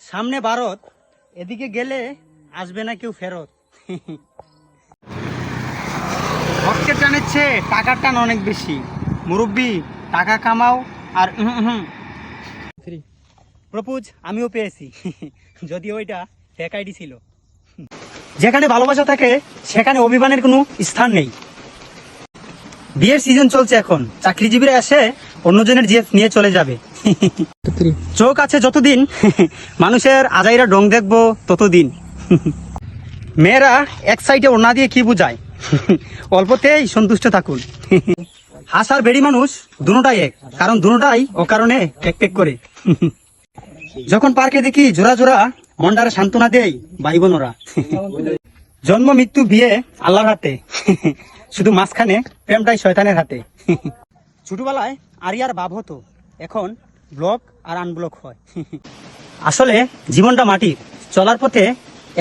সামনে ভারত, এদিকে গেলে আসবে না কেউ ফেরত। ভক্তের টানের চেয়ে টাকার টান অনেক বেশি। মুরব্বি টাকা কামাও আর প্রপোজ আমিও পেয়েছি, যদিও ওইটা ফেক আইডি ছিল। যেখানে ভালোবাসা থাকে সেখানে অভিমানের কোনো স্থান নেই। বিয়ের সিজন চলছে এখন, চাকরিজীবীরা এসে অন্যজনের জিএফ নিয়ে চলে যাবে। চোখ আছে যতদিন, মানুষের আজাইরা ডং দেখবো ততদিন। মেয়েরা এক সাইডে ওনা দিয়ে কি বুঝায়, অল্পতেই সন্তুষ্ট থাকুন। হাস আর বেড়ি মানুষ দুটাই এক, কারণ দুটাই ও কারণে পেক পেক করে। যখন পার্কে দেখি জোড়া জোড়া, মন্ডারে সান্ত্বনা দেই ভাই বোনরা। জন্ম মৃত্যু বিয়ে আল্লাহর হাতে, শুধু মাঝখানে প্রেমটাই শয়তানের হাতে। ছোটবেলায় আরিয়ার ভাব হতো, এখন ব্লক আর আনব্লক হয়। আসলে জীবনটা মাটির, চলার পথে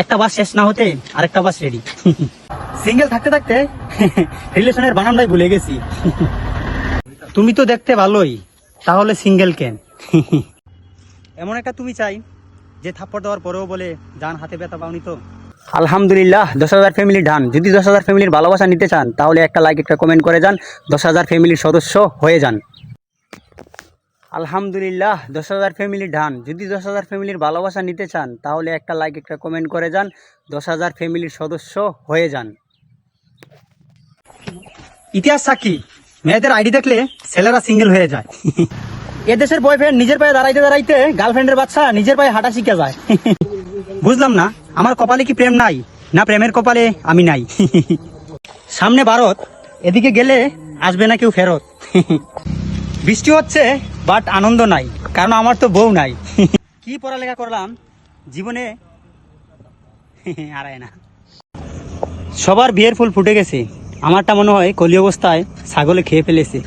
একটা বাস শেষ না হতে আরেকটা বাস রেডি। সিঙ্গেল থাকতে থাকতে রিলেশনের বানানটাই ভুলে গেছি। তুমি তো দেখতে ভালোই, তাহলে সিঙ্গেল কেন? এমন একটা তুমি চাই যে থাপ্পড় দেওয়ার পরেও বলে ডান হাতে ব্যথা পাওনি তো। আলহামদুলিল্লাহ 10,000 ফ্যামিলি ডান। যদি 10,000 ফ্যামিলির ভালোবাসা নিতে চান তাহলে একটা লাইক একটা কমেন্ট করে যান, 10,000 ফ্যামিলির সদস্য হয়ে যান। আলহামদুলিল্লাহ 10,000 ফ্যামিলি ডান। যদি 10,000 ফ্যামিলির ভালোবাসা নিতে চান তাহলে একটা লাইক একটা কমেন্ট করে যান, 10,000 ফ্যামিলির সদস্য হয়ে যান। ইতিহাস সাক্ষী, মেয়েদের আইডি দেখলে ছেলেরা সিঙ্গেল হয়ে যায়। এদেশের বয়ফ্রেন্ড নিজের পায়ে দাঁড়াইতে দাঁড়াইতে গার্লফ্রেন্ডের বাচ্চা নিজের পায়ে হাঁটা শিখে যায়। বুঝলাম না, আমার কপালে কি প্রেম নাই, না প্রেমের কপালে আমি নাই। সামনে ভারত, এদিকে গেলে আসবে না কেউ ফেরত। বৃষ্টি হচ্ছে বাট আনন্দ নাই, কারণ আমার তো বউ নাই। কি পড়ালেখা করলাম জীবনে আড়ায় না। সবার বিয়ের ফুল ফুটে গেছে, আমারটা মনে হয় কলি অবস্থায় ছাগলে খেয়ে ফেলেছে।